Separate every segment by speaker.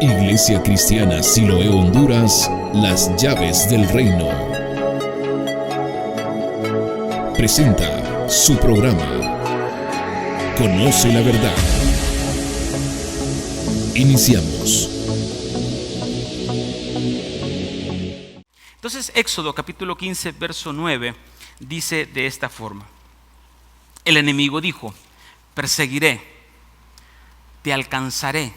Speaker 1: Iglesia Cristiana Siloé Honduras, las llaves del reino. Presenta su programa Conoce la verdad. Iniciamos.
Speaker 2: Entonces, Éxodo capítulo 15, verso 9, dice de esta forma: el enemigo dijo: perseguiré, te alcanzaré,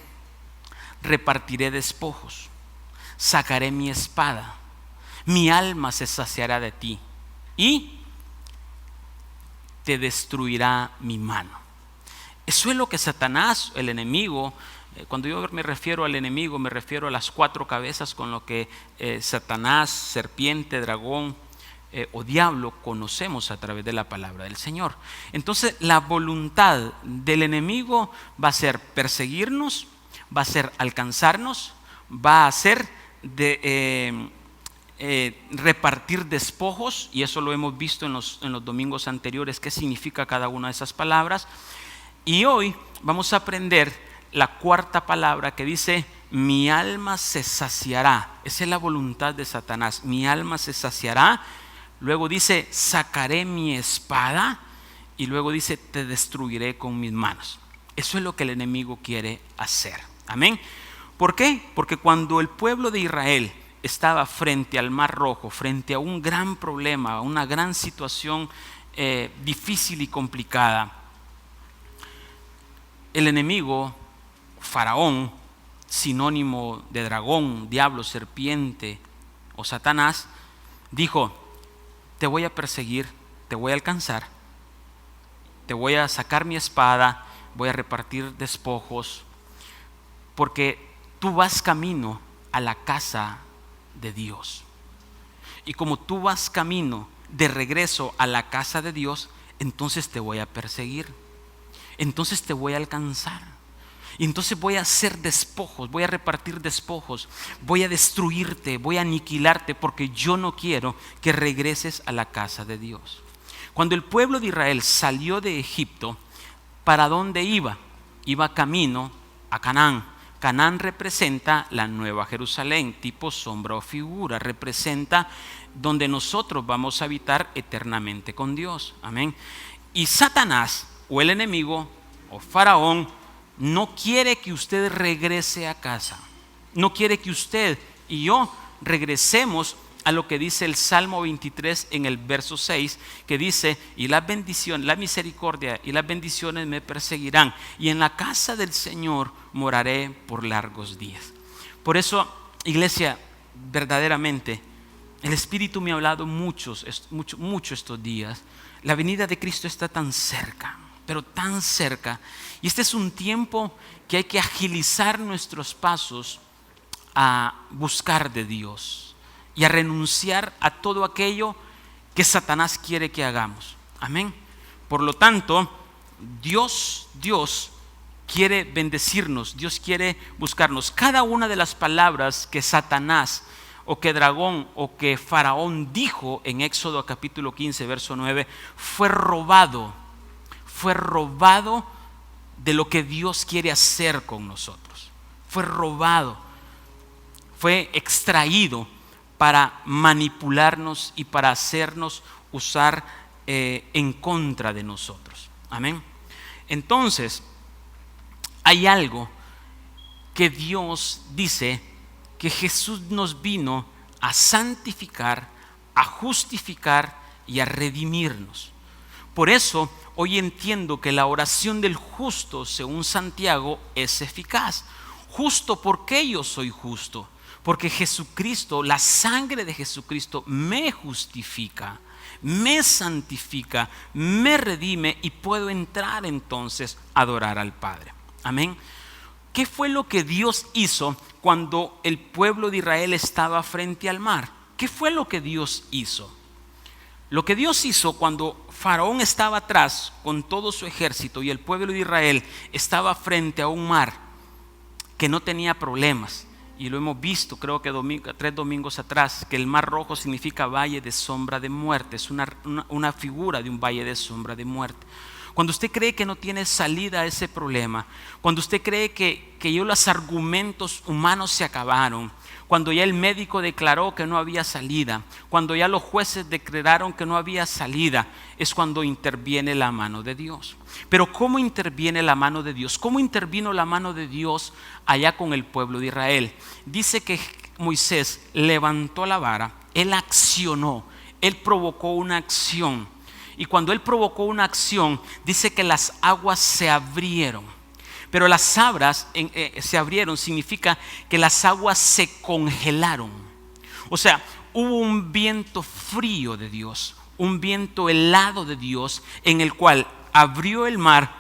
Speaker 2: repartiré despojos, sacaré mi espada, mi alma se saciará de ti y te destruirá mi mano. Eso es lo que Satanás, el enemigo, cuando yo me refiero al enemigo, me refiero a las 4 cabezas con lo que Satanás, serpiente, dragón o diablo conocemos a través de la palabra del Señor. Entonces, la voluntad del enemigo va a ser perseguirnos, va a ser alcanzarnos, va a ser repartir despojos, y eso lo hemos visto en los domingos anteriores, qué significa cada una de esas palabras. Y hoy vamos a aprender la 4ª palabra que dice: mi alma se saciará. Esa es la voluntad de Satanás, mi alma se saciará. Luego dice: sacaré mi espada. Y luego dice: te destruiré con mis manos. Eso es lo que el enemigo quiere hacer. Amén. ¿Por qué? Porque cuando el pueblo de Israel estaba frente al Mar Rojo, frente a un gran problema, a una gran situación difícil y complicada, el enemigo, Faraón, sinónimo de dragón, diablo, serpiente o Satanás, dijo: te voy a perseguir, te voy a alcanzar, te voy a sacar mi espada, voy a repartir despojos, porque tú vas camino a la casa de Dios. Y como tú vas camino de regreso a la casa de Dios, entonces te voy a perseguir, entonces te voy a alcanzar, y entonces voy a hacer despojos, voy a repartir despojos, voy a destruirte, voy a aniquilarte, porque yo no quiero que regreses a la casa de Dios. Cuando el pueblo de Israel salió de Egipto, ¿para dónde iba? Iba camino a Canaán. Canaán representa la Nueva Jerusalén, tipo sombra o figura, representa donde nosotros vamos a habitar eternamente con Dios. Amén. Y Satanás, o el enemigo, o Faraón, no quiere que usted regrese a casa. No quiere que usted y yo regresemos a lo que dice el Salmo 23 en el verso 6, que dice: y las bendiciones, la misericordia y las bendiciones me perseguirán, y en la casa del Señor moraré por largos días. Por eso, iglesia, verdaderamente, el Espíritu me ha hablado mucho estos días. La venida de Cristo está tan cerca, pero tan cerca, y este es un tiempo que hay que agilizar nuestros pasos a buscar de Dios y a renunciar a todo aquello que Satanás quiere que hagamos. Amén. Por lo tanto, Dios quiere bendecirnos, Dios quiere buscarnos. Cada una de las palabras que Satanás o que dragón o que Faraón dijo en Éxodo capítulo 15, verso 9, fue robado de lo que Dios quiere hacer con nosotros. Fue robado, fue extraído para manipularnos y para hacernos usar en contra de nosotros. Amén. Entonces, hay algo que Dios dice, que Jesús nos vino a santificar, a justificar y a redimirnos. Por eso, hoy entiendo que la oración del justo, según Santiago, es eficaz. Justo, ¿por qué yo soy justo? Porque Jesucristo, la sangre de Jesucristo me justifica, me santifica, me redime, y puedo entrar entonces a adorar al Padre. Amén. ¿Qué fue lo que Dios hizo cuando el pueblo de Israel estaba frente al mar? ¿Qué fue lo que Dios hizo? Lo que Dios hizo cuando Faraón estaba atrás con todo su ejército y el pueblo de Israel estaba frente a un mar que no tenía problemas, y lo hemos visto, creo que 3 domingos atrás, que el Mar Rojo significa valle de sombra de muerte. Es una figura de un valle de sombra de muerte. cuando usted cree que no tiene salida a ese problema, cuando usted cree que ya los argumentos humanos se acabaron, cuando ya el médico declaró que no había salida, cuando ya los jueces declararon que no había salida, es cuando interviene la mano de Dios. Pero ¿cómo interviene la mano de Dios? ¿Cómo intervino la mano de Dios allá con el pueblo de Israel? Dice que Moisés levantó la vara, él accionó, él provocó una acción. Y cuando él provocó una acción, dice que las aguas se abrieron. Pero las aguas se abrieron significa que las aguas se congelaron. O sea, hubo un viento frío de Dios, un viento helado de Dios, en el cual abrió el mar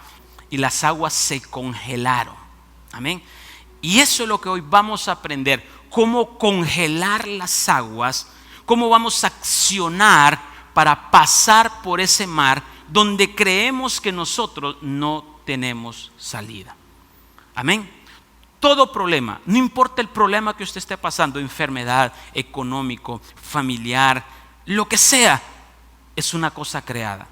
Speaker 2: y las aguas se congelaron. Amén. Y eso es lo que hoy vamos a aprender: cómo congelar las aguas, cómo vamos a accionar para pasar por ese mar donde creemos que nosotros no tenemos salida. Amén. Todo problema, no importa el problema que usted esté pasando, enfermedad, económico, familiar, lo que sea, es una cosa creada.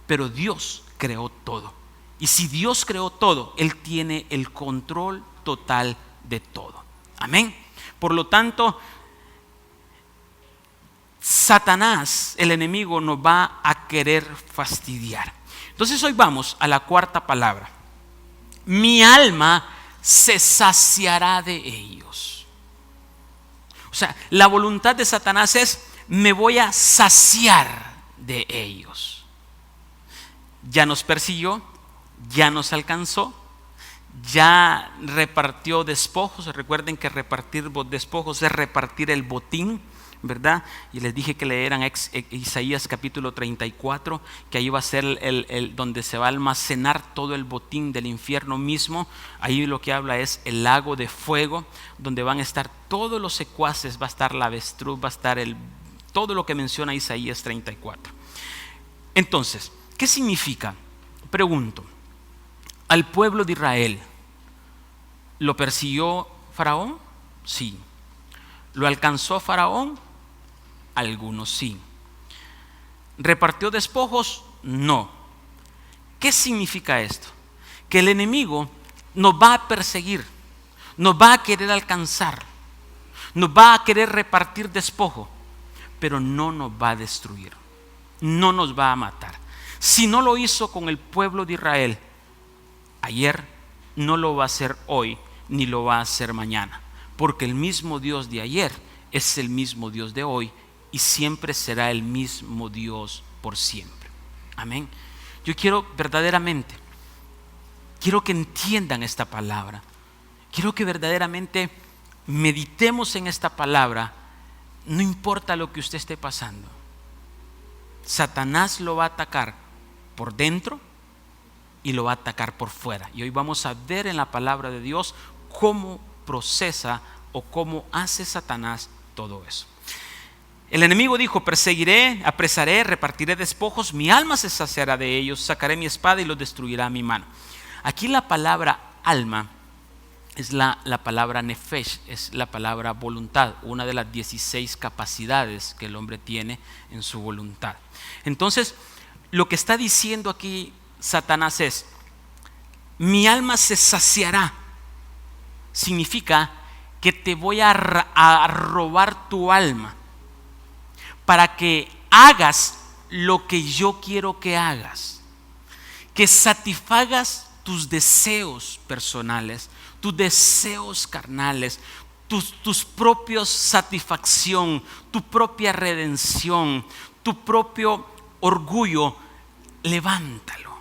Speaker 2: Pero Dios creó todo. Y si Dios creó todo, Él tiene el control total de todo. Amén. Por lo tanto, Satanás, el enemigo, nos va a querer fastidiar. Entonces hoy vamos a la cuarta palabra. Mi alma se saciará de ellos. O sea, la voluntad de Satanás es: me voy a saciar de ellos. Ya nos persiguió, ya nos alcanzó, ya repartió despojos. Recuerden que repartir despojos es repartir el botín, ¿verdad? Y les dije que leyeran Isaías capítulo 34, que ahí va a ser donde se va a almacenar todo el botín del infierno mismo. Ahí lo que habla es el lago de fuego, donde van a estar todos los secuaces, va a estar la avestruz, va a estar todo lo que menciona Isaías 34. Entonces, ¿qué significa? Pregunto, ¿al pueblo de Israel lo persiguió Faraón? Sí. ¿Lo alcanzó Faraón? Algunos sí. ¿Repartió despojos? No. ¿Qué significa esto? Que el enemigo nos va a perseguir, nos va a querer alcanzar, nos va a querer repartir despojo, pero no nos va a destruir, no nos va a matar. Si no lo hizo con el pueblo de Israel ayer, no lo va a hacer hoy, ni lo va a hacer mañana, porque el mismo Dios de ayer es el mismo Dios de hoy y siempre será el mismo Dios por siempre. Amén. Yo quiero verdaderamente, quiero que entiendan esta palabra. Quiero que verdaderamente meditemos en esta palabra. No importa lo que usted esté pasando. Satanás lo va a atacar por dentro y lo va a atacar por fuera. Y hoy vamos a ver en la palabra de Dios cómo procesa o cómo hace Satanás todo eso. El enemigo dijo: perseguiré, apresaré, repartiré despojos, mi alma se saciará de ellos, sacaré mi espada y los destruirá a mi mano. Aquí la palabra alma es la palabra nefesh, es la palabra voluntad, una de las 16 capacidades que el hombre tiene en su voluntad. Entonces, lo que está diciendo aquí Satanás es: mi alma se saciará. Significa que te voy a robar tu alma para que hagas lo que yo quiero que hagas, que satisfagas tus deseos personales, tus deseos carnales, tus propios satisfacción, tu propia redención, tu propio orgullo. Levántalo.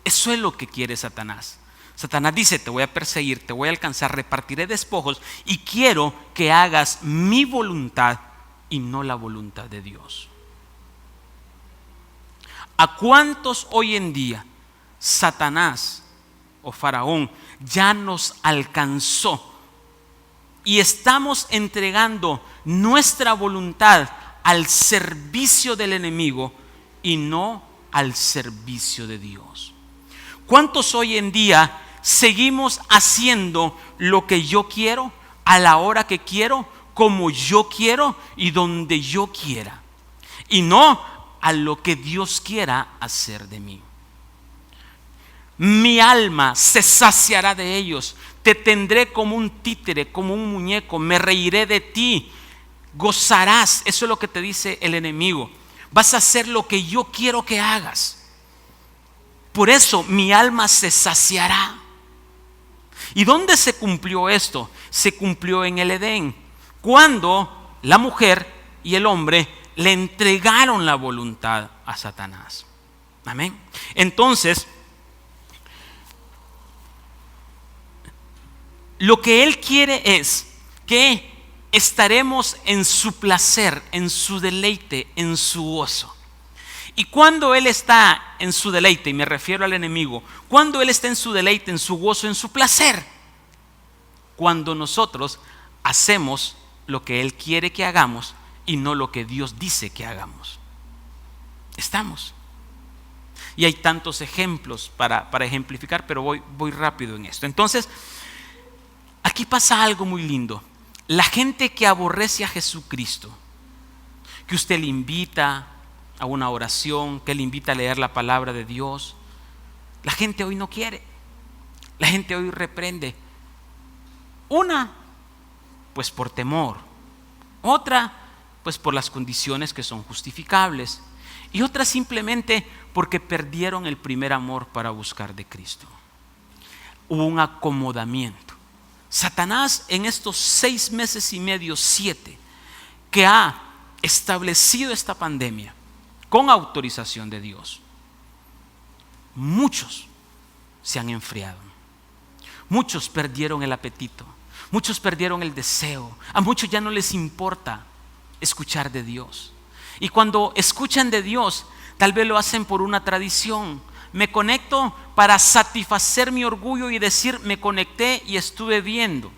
Speaker 2: Eso es lo que quiere Satanás. Satanás dice: te voy a perseguir, te voy a alcanzar, repartiré despojos y quiero que hagas mi voluntad y no la voluntad de Dios. ¿A cuántos hoy en día Satanás o Faraón ya nos alcanzó y estamos entregando nuestra voluntad al servicio del enemigo y no al servicio de Dios? ¿Cuántos hoy en día seguimos haciendo lo que yo quiero, a la hora que quiero, como yo quiero y donde yo quiera, y no a lo que Dios quiera hacer de mí? mi alma se saciará de ellos. Te tendré como un títere, como un muñeco. Me reiré de ti. Gozarás. Eso es lo que te dice el enemigo. Vas a hacer lo que yo quiero que hagas. Por eso mi alma se saciará. ¿Y dónde se cumplió esto? Se cumplió en el Edén, cuando la mujer y el hombre le entregaron la voluntad a Satanás. Amén. Entonces, lo que él quiere es que estaremos en su placer, en su deleite, en su gozo. Y cuando él está en su deleite, y me refiero al enemigo, cuando él está en su deleite, en su gozo, en su placer, cuando nosotros hacemos lo que él quiere que hagamos y no lo que Dios dice que hagamos. Estamos. Y hay tantos ejemplos para ejemplificar, pero voy rápido en esto. Entonces, aquí pasa algo muy lindo. La gente que aborrece a Jesucristo, que usted le invita a una oración, que le invita a leer la palabra de Dios, la gente hoy no quiere. La gente hoy reprende. Una, pues por temor. Otra, pues por las condiciones que son justificables. Y otra simplemente porque perdieron el primer amor para buscar de Cristo. Hubo un acomodamiento. Satanás en estos 6 meses y medio, 7, que ha establecido esta pandemia con autorización de Dios, muchos se han enfriado. Muchos perdieron el apetito. Muchos perdieron el deseo. A muchos ya no les importa escuchar de Dios. Y cuando escuchan de Dios, tal vez lo hacen por una tradición. Me conecto para satisfacer mi orgullo y decir, me conecté y estuve viendo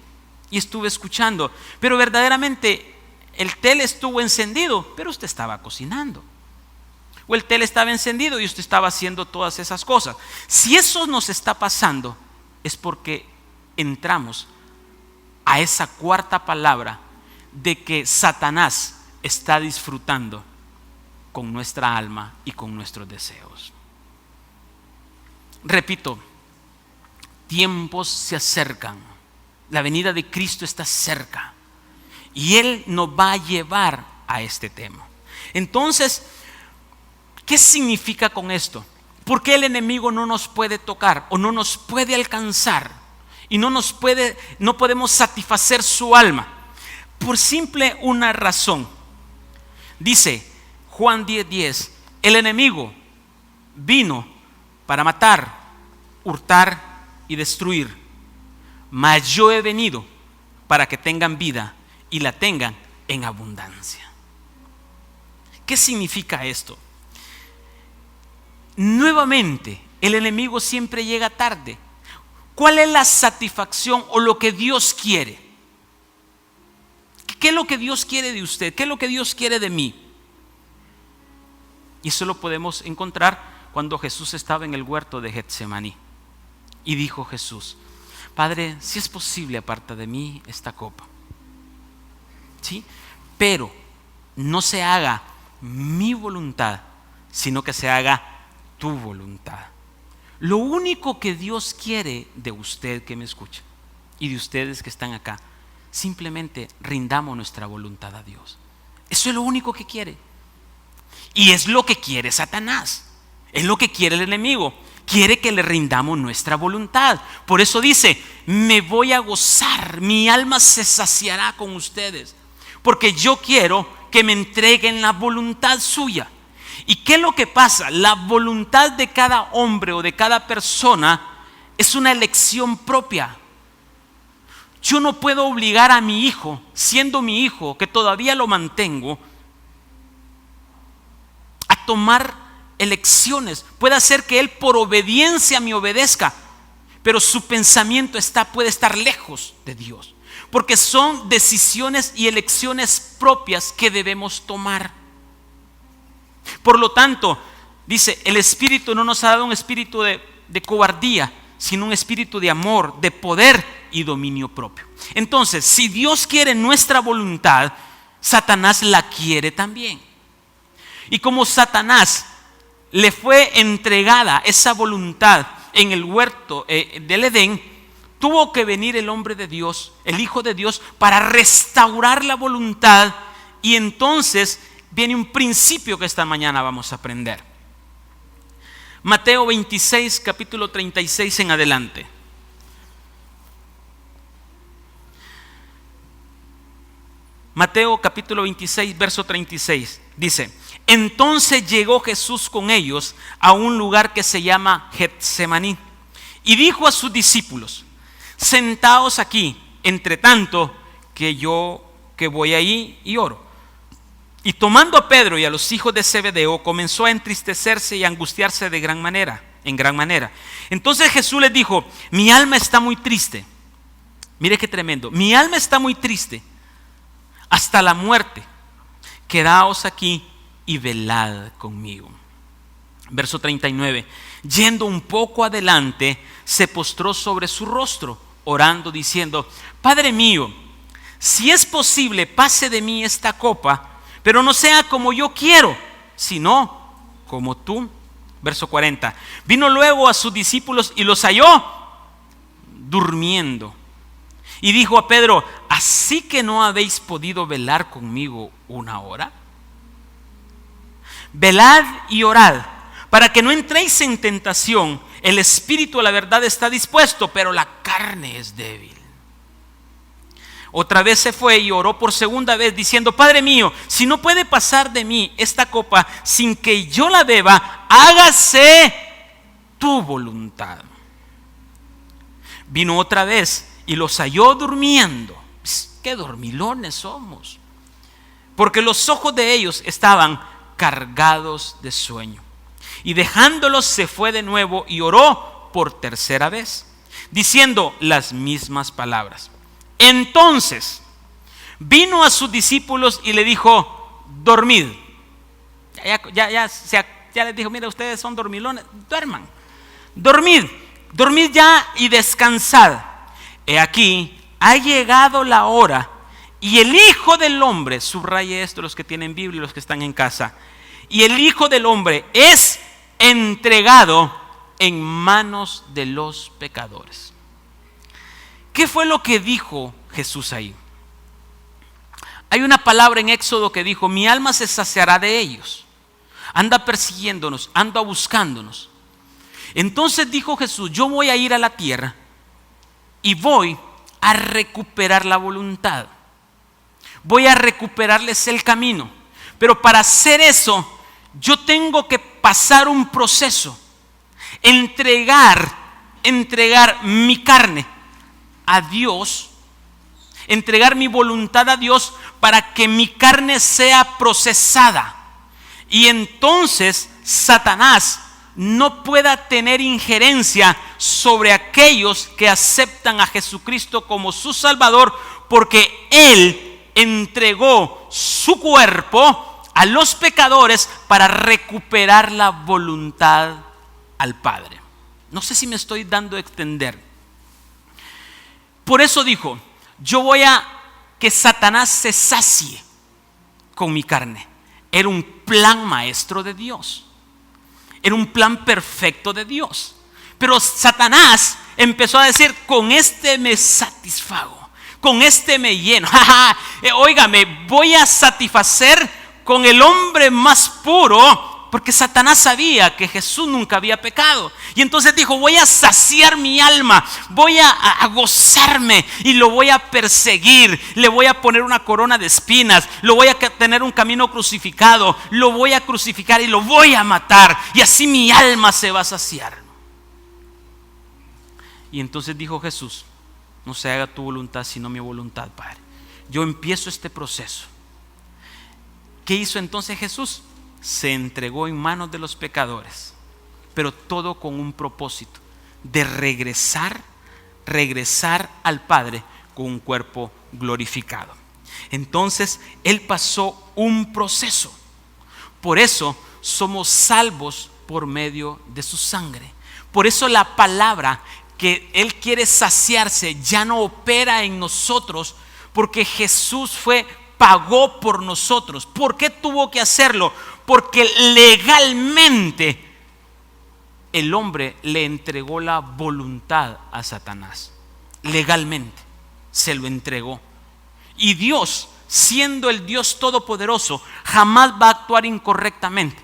Speaker 2: y estuve escuchando. Pero verdaderamente el tele estuvo encendido, pero usted estaba cocinando. O el tele estaba encendido y usted estaba haciendo todas esas cosas. Si eso nos está pasando, es porque entramos a esa cuarta palabra de que Satanás está disfrutando con nuestra alma y con nuestros deseos. Repito, tiempos se acercan. La venida de Cristo está cerca y Él nos va a llevar a este tema. Entonces, ¿qué significa con esto? ¿Por qué el enemigo no nos puede tocar o no nos puede alcanzar y no podemos satisfacer su alma? Por simple una razón. Dice Juan 10:10, el enemigo vino para matar, hurtar y destruir, mas yo he venido para que tengan vida y la tengan en abundancia. ¿Qué significa esto? Nuevamente, el enemigo siempre llega tarde. ¿Cuál es la satisfacción o lo que Dios quiere? ¿Qué es lo que Dios quiere de usted? ¿Qué es lo que Dios quiere de mí? Y eso lo podemos encontrar cuando Jesús estaba en el huerto de Getsemaní. Y dijo Jesús, Padre, si es posible, aparta de mí esta copa. ¿Sí? Pero no se haga mi voluntad, sino que se haga tu voluntad. Lo único que Dios quiere de usted que me escucha y de ustedes que están acá, simplemente rindamos nuestra voluntad a Dios. Eso es lo único que quiere. Y es lo que quiere Satanás. Es lo que quiere el enemigo. Quiere que le rindamos nuestra voluntad. Por eso dice, me voy a gozar, mi alma se saciará con ustedes. Porque yo quiero que me entreguen la voluntad suya. ¿Y qué es lo que pasa? La voluntad de cada hombre o de cada persona es una elección propia. Yo no puedo obligar a mi hijo, siendo mi hijo, que todavía lo mantengo, a tomar elecciones. Puede hacer que él por obediencia me obedezca, pero su pensamiento puede estar lejos de Dios. Porque son decisiones y elecciones propias que debemos tomar. Por lo tanto, dice, el Espíritu no nos ha dado un espíritu de cobardía, sino un espíritu de amor, de poder y dominio propio. Entonces, si Dios quiere nuestra voluntad, Satanás la quiere también. Y como Satanás le fue entregada esa voluntad en el huerto del Edén, tuvo que venir el hombre de Dios, el Hijo de Dios, para restaurar la voluntad. Y entonces viene un principio que esta mañana vamos a aprender. Mateo 26, capítulo 36 en adelante. Mateo capítulo 26, verso 36, dice: entonces llegó Jesús con ellos a un lugar que se llama Getsemaní, y dijo a sus discípulos: sentaos aquí, entre tanto que yo voy ahí y oro. Y tomando a Pedro y a los hijos de Zebedeo, comenzó a entristecerse y a angustiarse en gran manera. Entonces Jesús les dijo: mi alma está muy triste. Mire qué tremendo. Mi alma está muy triste hasta la muerte. Quedaos aquí y velad conmigo. Verso 39. Yendo un poco adelante, se postró sobre su rostro, orando, diciendo: Padre mío, si es posible, pase de mí esta copa, pero no sea como yo quiero, sino como tú. Verso 40. Vino luego a sus discípulos y los halló durmiendo. Y dijo a Pedro: ¿así que no habéis podido velar conmigo una hora? Velad y orad, para que no entréis en tentación. El espíritu a la verdad está dispuesto, pero la carne es débil. Otra vez se fue y oró por segunda vez, diciendo: Padre mío, si no puede pasar de mí esta copa sin que yo la beba, hágase tu voluntad. Vino otra vez y los halló durmiendo. ¡Qué dormilones somos! Porque los ojos de ellos estaban cargados de sueño. Y dejándolos se fue de nuevo y oró por tercera vez, diciendo las mismas palabras. Entonces vino a sus discípulos y le dijo: dormid. Ya les dijo: mira, ustedes son dormilones, duerman. Dormid ya y descansad. He aquí, ha llegado la hora, y el Hijo del Hombre, subraye esto los que tienen Biblia y los que están en casa, y el Hijo del Hombre es entregado en manos de los pecadores. ¿Qué fue lo que dijo Jesús ahí? Hay una palabra en Éxodo que dijo: mi alma se saciará de ellos. Anda persiguiéndonos, anda buscándonos. Entonces dijo Jesús: yo voy a ir a la tierra y voy a recuperar la voluntad. Voy a recuperarles el camino. Pero para hacer eso, yo tengo que pasar un proceso. Entregar mi carne a Dios, entregar mi voluntad a Dios para que mi carne sea procesada. Y entonces Satanás no pueda tener injerencia sobre aquellos que aceptan a Jesucristo como su Salvador, porque Él entregó su cuerpo a los pecadores para recuperar la voluntad al Padre. No sé si me estoy dando a entender. Por eso dijo: yo voy a que Satanás se sacie con mi carne. Era un plan maestro de Dios. Era un plan perfecto de Dios. Pero Satanás empezó a decir: con este me satisfago, con este me lleno. Óigame, voy a satisfacer con el hombre más puro, porque Satanás sabía que Jesús nunca había pecado. Y entonces dijo: voy a saciar mi alma, voy a gozarme y lo voy a perseguir. Le voy a poner una corona de espinas, lo voy a tener un camino crucificado, lo voy a crucificar y lo voy a matar. Y así mi alma se va a saciar. Y entonces dijo Jesús: no se haga tu voluntad sino mi voluntad, Padre. Yo empiezo este proceso. ¿Qué hizo entonces Jesús? Se entregó en manos de los pecadores, pero todo con un propósito de regresar al Padre con un cuerpo glorificado. Entonces Él pasó un proceso. Por eso somos salvos por medio de su sangre. Por eso la palabra que Él quiere saciarse ya no opera en nosotros, porque Jesús pagó por nosotros. ¿Por qué tuvo que hacerlo? Porque legalmente el hombre le entregó la voluntad a Satanás. Legalmente se lo entregó. Y Dios, siendo el Dios todopoderoso, jamás va a actuar incorrectamente.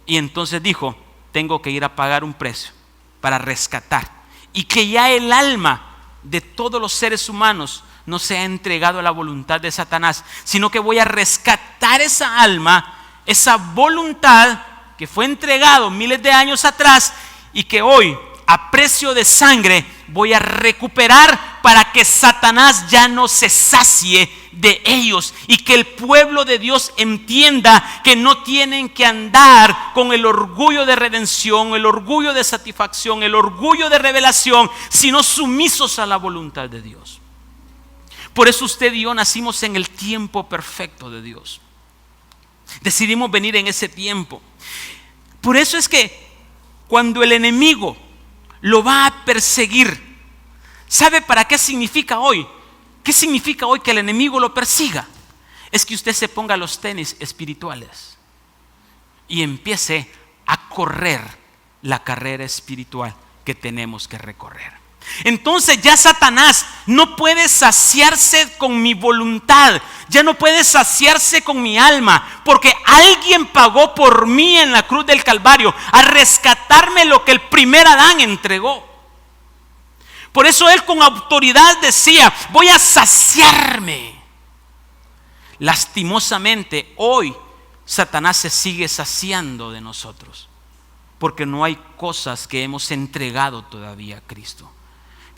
Speaker 2: Y entonces dijo: tengo que ir a pagar un precio para rescatar. Y que ya el alma de todos los seres humanos no sea entregado a la voluntad de Satanás, sino que voy a rescatar esa alma, esa voluntad que fue entregado miles de años atrás y que hoy, a precio de sangre, voy a recuperar para que Satanás ya no se sacie de ellos y que el pueblo de Dios entienda que no tienen que andar con el orgullo de redención, el orgullo de satisfacción, el orgullo de revelación, sino sumisos a la voluntad de Dios. Por eso usted y yo nacimos en el tiempo perfecto de Dios. Decidimos venir en ese tiempo. Por eso es que cuando el enemigo lo va a perseguir, ¿sabe para qué significa hoy? ¿Qué significa hoy que el enemigo lo persiga? Es que usted se ponga los tenis espirituales y empiece a correr la carrera espiritual que tenemos que recorrer. Entonces ya Satanás no puede saciarse con mi voluntad, ya no puede saciarse con mi alma, porque alguien pagó por mí en la cruz del Calvario a rescatarme lo que el primer Adán entregó. Por eso él con autoridad decía: voy a saciarme. Lastimosamente hoy Satanás se sigue saciando de nosotros, porque no hay cosas que hemos entregado todavía a Cristo.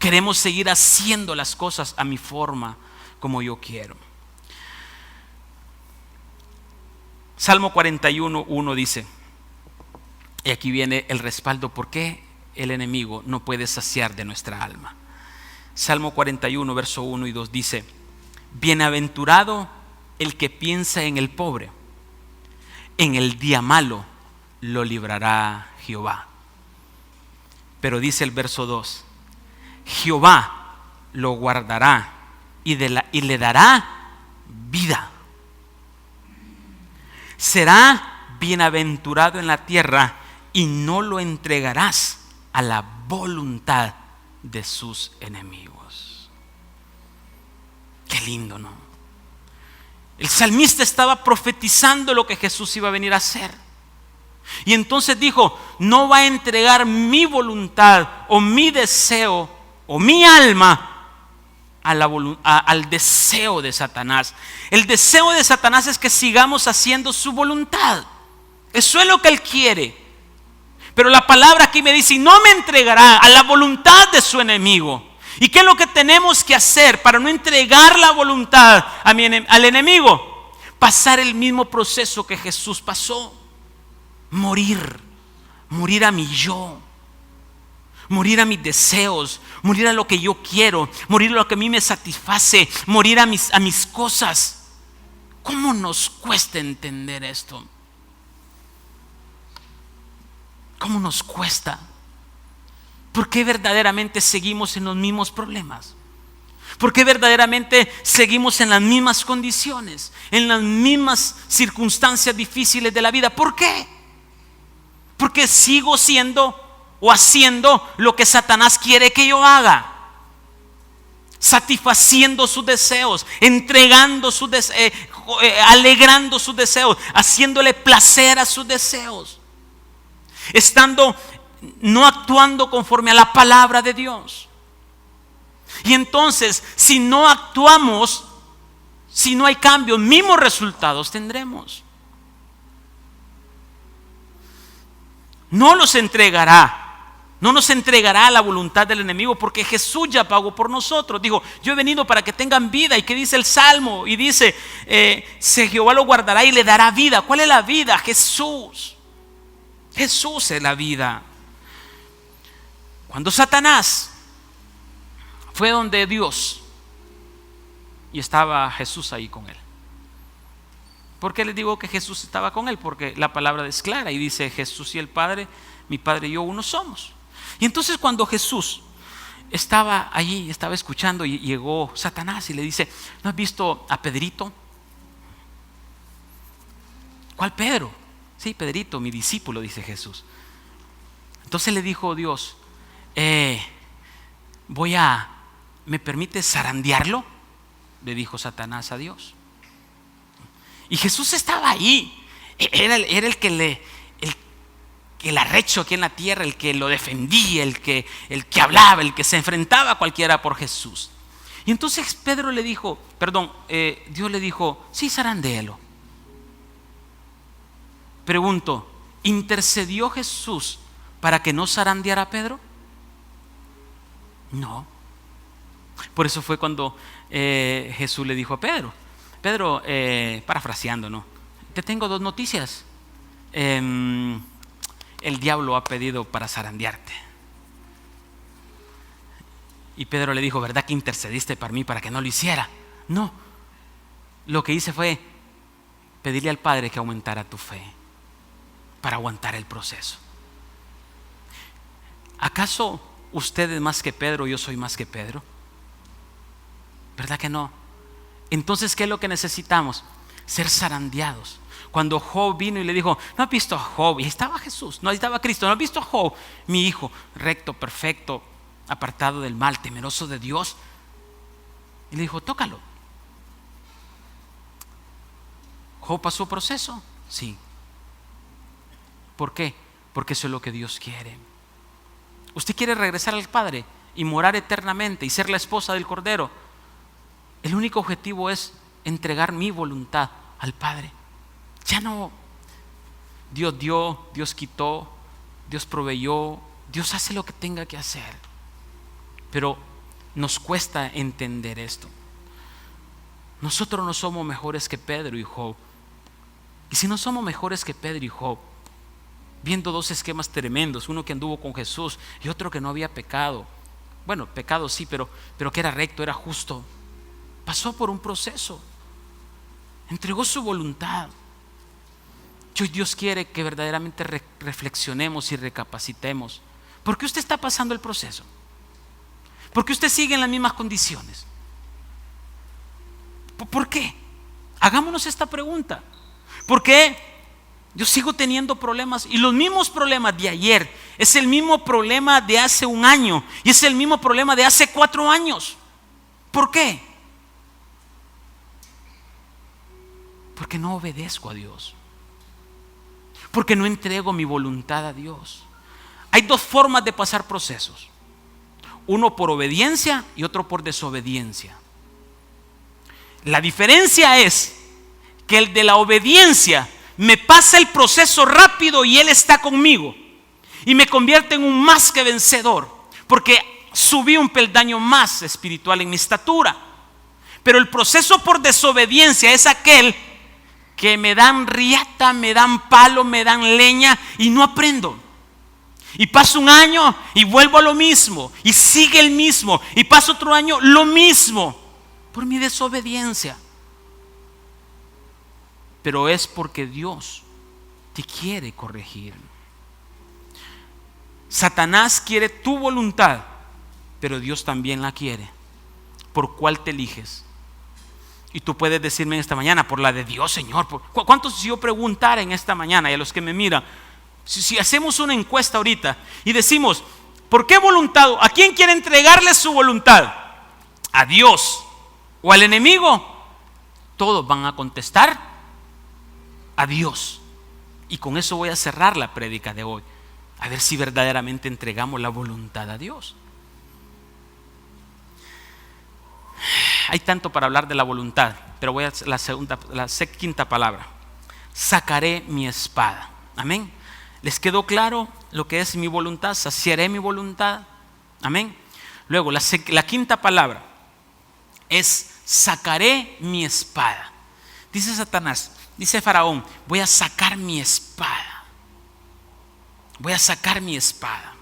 Speaker 2: Queremos seguir haciendo las cosas a mi forma, como yo quiero. Salmo 41:1 dice, y aquí viene el respaldo por qué el enemigo no puede saciar de nuestra alma. Salmo 41, verso 1 y 2 dice: bienaventurado el que piensa en el pobre, en el día malo lo librará Jehová. Pero dice el verso 2: Jehová lo guardará y le dará vida. Será bienaventurado en la tierra y no lo entregarás a la voluntad de sus enemigos. Qué lindo, ¿no? El salmista estaba profetizando lo que Jesús iba a venir a hacer. Y entonces dijo: no va a entregar mi voluntad o mi deseo o mi alma al deseo de Satanás. El deseo de Satanás es que sigamos haciendo su voluntad. Eso es lo que él quiere. Pero la palabra aquí me dice: y no me entregará a la voluntad de su enemigo. ¿Y qué es lo que tenemos que hacer para no entregar la voluntad al enemigo? Pasar el mismo proceso que Jesús pasó. Morir a mi yo, morir a mis deseos, morir a lo que yo quiero, morir a lo que a mí me satisface, morir a mis cosas. ¿Cómo nos cuesta entender esto? ¿Cómo nos cuesta? ¿Por qué verdaderamente seguimos en los mismos problemas? ¿Por qué verdaderamente seguimos en las mismas condiciones, en las mismas circunstancias difíciles de la vida? ¿Por qué? Porque sigo siendo o haciendo lo que Satanás quiere que yo haga, satisfaciendo sus deseos, entregando sus deseos, alegrando sus deseos, haciéndole placer a sus deseos, no actuando conforme a la palabra de Dios. Y entonces, si no actuamos, si no hay cambios, mismos resultados tendremos. No nos entregará a la voluntad del enemigo, porque Jesús ya pagó por nosotros. Dijo: yo he venido para que tengan vida. ¿Y qué dice el Salmo? Y dice: Jehová lo guardará y le dará vida. ¿Cuál es la vida? Jesús. Jesús es la vida. Cuando Satanás fue donde Dios y estaba Jesús ahí con él. ¿Por qué les digo que Jesús estaba con él? Porque la palabra es clara y dice: Jesús y el Padre, mi Padre y yo uno somos. Y entonces cuando Jesús estaba allí, estaba escuchando, y llegó Satanás y le dice: ¿no has visto a Pedrito? ¿Cuál Pedro? Sí, Pedrito, mi discípulo, dice Jesús. Entonces le dijo Dios, ¿me permite zarandearlo? Le dijo Satanás a Dios. Y Jesús estaba ahí. Era el que el arrecho aquí en la tierra, el que lo defendía, el que hablaba, el que se enfrentaba a cualquiera por Jesús. Y entonces Dios le dijo, sí, zarandéalo. Pregunto, ¿intercedió Jesús para que no zarandeara a Pedro? No. Por eso fue cuando Jesús le dijo a Pedro, parafraseando, ¿no? Te tengo 2 noticias. El diablo ha pedido para zarandearte. Y Pedro le dijo, ¿verdad que intercediste para mí para que no lo hiciera? No. Lo que hice fue pedirle al Padre que aumentara tu fe para aguantar el proceso. ¿Acaso usted es más que Pedro, yo soy más que Pedro? ¿Verdad que no? Entonces, ¿qué es lo que necesitamos? Ser zarandeados. Cuando Job vino y le dijo, ¿no has visto a Job? Y ahí estaba Jesús, no, ahí estaba Cristo. ¿No has visto a Job? Mi hijo, recto, perfecto, apartado del mal, temeroso de Dios. Y le dijo, tócalo. ¿Job pasó proceso? Sí. ¿Por qué? Porque eso es lo que Dios quiere. ¿Usted quiere regresar al Padre y morar eternamente y ser la esposa del Cordero? El único objetivo es entregar mi voluntad al Padre. Ya no, Dios dio, Dios quitó, Dios proveyó, Dios hace lo que tenga que hacer. Pero nos cuesta entender esto. Nosotros no somos mejores que Pedro y Job. Y si no somos mejores que Pedro y Job, viendo 2 esquemas tremendos, uno que anduvo con Jesús y otro que no había pecado. Bueno, pecado sí, pero que era recto, era justo. Pasó por un proceso, entregó su voluntad. Dios quiere que verdaderamente reflexionemos y recapacitemos. ¿Por qué usted está pasando el proceso? ¿Por qué usted sigue en las mismas condiciones? ¿Por qué? Hagámonos esta pregunta. ¿Por qué yo sigo teniendo problemas? Y los mismos problemas de ayer es el mismo problema de hace 1 año y es el mismo problema de hace 4 años. ¿Por qué? Porque no obedezco a Dios. Porque no entrego mi voluntad a Dios. Hay 2 formas de pasar procesos. Uno por obediencia y otro por desobediencia. La diferencia es que el de la obediencia me pasa el proceso rápido y Él está conmigo y me convierte en un más que vencedor, porque subí un peldaño más espiritual en mi estatura. Pero el proceso por desobediencia es aquel que me dan riata, me dan palo, me dan leña y no aprendo. Y paso 1 año y vuelvo a lo mismo y sigue el mismo y paso otro año lo mismo por mi desobediencia. Pero es porque Dios te quiere corregir. Satanás quiere tu voluntad, pero Dios también la quiere. ¿Por cuál te eliges? Y tú puedes decirme en esta mañana, por la de Dios, Señor. ¿Cuántos si yo preguntara en esta mañana y a los que me miran, si hacemos una encuesta ahorita y decimos, ¿por qué voluntad? ¿A quién quiere entregarle su voluntad? ¿A Dios o al enemigo? Todos van a contestar a Dios. Y con eso voy a cerrar la prédica de hoy. A ver si verdaderamente entregamos la voluntad a Dios. Hay tanto para hablar de la voluntad, pero voy a la quinta palabra. Sacaré mi espada. Amén. ¿Les quedó claro lo que es mi voluntad? Saciaré mi voluntad. Amén. Luego, la quinta palabra es sacaré mi espada. Dice Satanás, dice Faraón, voy a sacar mi espada. Voy a sacar mi espada.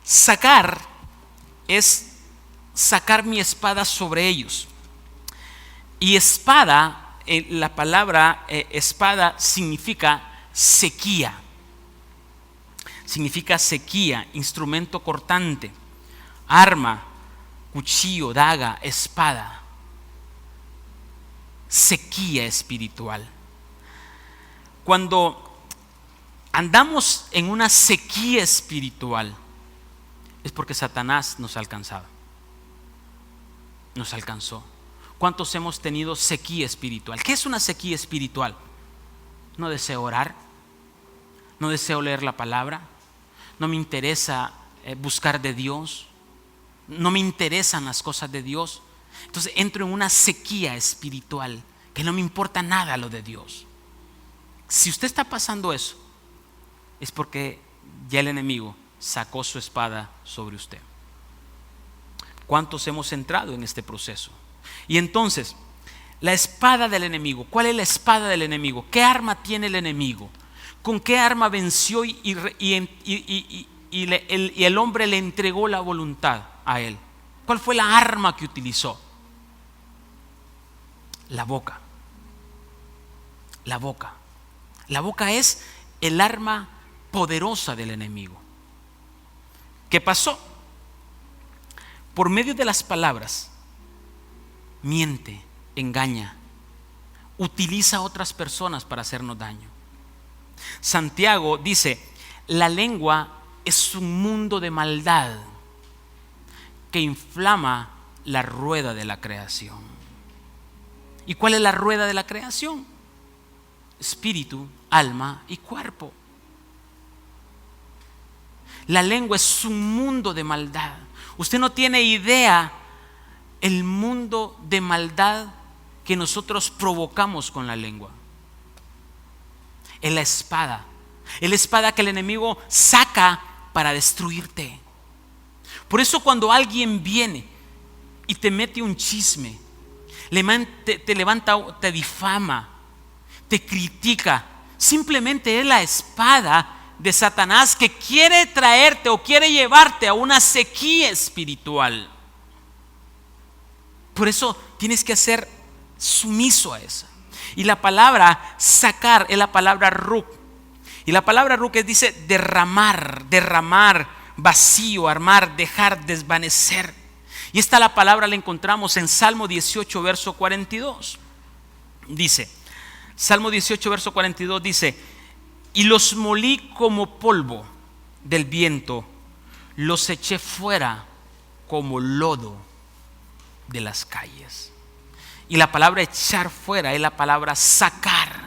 Speaker 2: Sacar es sacar mi espada sobre ellos. Y espada, la palabra espada significa sequía. Significa sequía, instrumento cortante, arma, cuchillo, daga, espada. Sequía espiritual. Cuando andamos en una sequía espiritual, es porque Satanás nos ha alcanzado. Nos alcanzó. ¿Cuántos hemos tenido sequía espiritual? ¿Qué es una sequía espiritual? No deseo orar, no deseo leer la palabra, no me interesa buscar de Dios, no me interesan las cosas de Dios. Entonces entro en una sequía espiritual que no me importa nada lo de Dios. Si usted está pasando eso, es porque ya el enemigo sacó su espada sobre usted. ¿Cuántos hemos entrado en este proceso? Y entonces, la espada del enemigo. ¿Cuál es la espada del enemigo? ¿Qué arma tiene el enemigo? ¿Con qué arma venció y el hombre le entregó la voluntad a él? ¿Cuál fue la arma que utilizó? La boca. La boca. La boca es el arma poderosa del enemigo. ¿Qué pasó? Por medio de las palabras, miente, engaña, utiliza a otras personas para hacernos daño. Santiago dice, la lengua es un mundo de maldad que inflama la rueda de la creación. ¿Y cuál es la rueda de la creación? Espíritu, alma y cuerpo. La lengua es un mundo de maldad. Usted no tiene idea el mundo de maldad que nosotros provocamos con la lengua. Es la espada. Es la espada que el enemigo saca para destruirte. Por eso cuando alguien viene y te mete un chisme, te levanta, te difama, te critica, simplemente es la espada de Satanás que quiere traerte o quiere llevarte a una sequía espiritual. Por eso tienes que ser sumiso a eso. Y la palabra sacar es la palabra ruk. Y la palabra ruk dice derramar, vacío, armar, dejar, desvanecer. Y esta la palabra la encontramos en Salmo 18, verso 42. Dice, Salmo 18, verso 42 dice, y los molí como polvo del viento, los eché fuera como lodo de las calles. Y la palabra echar fuera es la palabra sacar.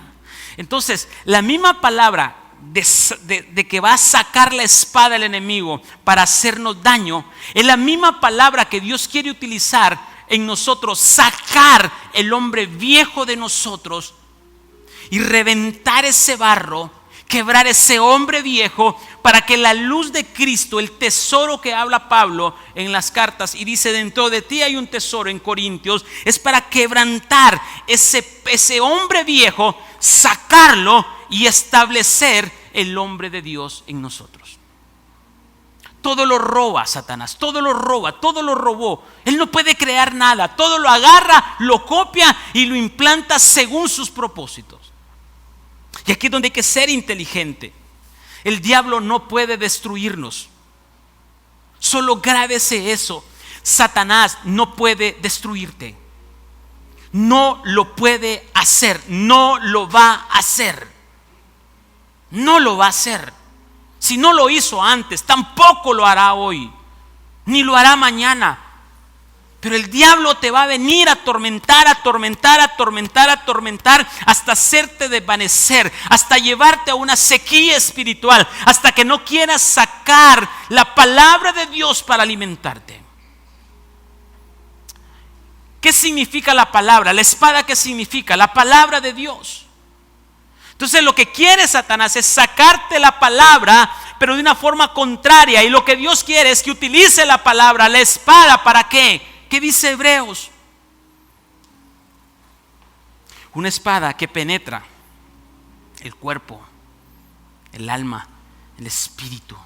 Speaker 2: Entonces, la misma palabra de que va a sacar la espada del enemigo para hacernos daño, es la misma palabra que Dios quiere utilizar en nosotros, sacar el hombre viejo de nosotros y reventar ese barro, quebrar ese hombre viejo para que la luz de Cristo, el tesoro que habla Pablo en las cartas y dice dentro de ti hay un tesoro en Corintios, es para quebrantar ese hombre viejo, sacarlo y establecer el hombre de Dios en nosotros. Todo lo roba Satanás, todo lo roba, todo lo robó. Él no puede crear nada, todo lo agarra, lo copia y lo implanta según sus propósitos. Y aquí es donde hay que ser inteligente. El diablo no puede destruirnos. Solo grábese eso. Satanás no puede destruirte. No lo puede hacer. No lo va a hacer. No lo va a hacer. Si no lo hizo antes, tampoco lo hará hoy. Ni lo hará mañana. Pero el diablo te va a venir a atormentar, hasta hacerte desvanecer, hasta llevarte a una sequía espiritual, hasta que no quieras sacar la palabra de Dios para alimentarte. ¿Qué significa la palabra? La espada, ¿qué significa? La palabra de Dios. Entonces lo que quiere Satanás es sacarte la palabra, pero de una forma contraria. Y lo que Dios quiere es que utilice la palabra, la espada, ¿para qué? ¿Qué dice Hebreos? Una espada que penetra el cuerpo, el alma, el espíritu,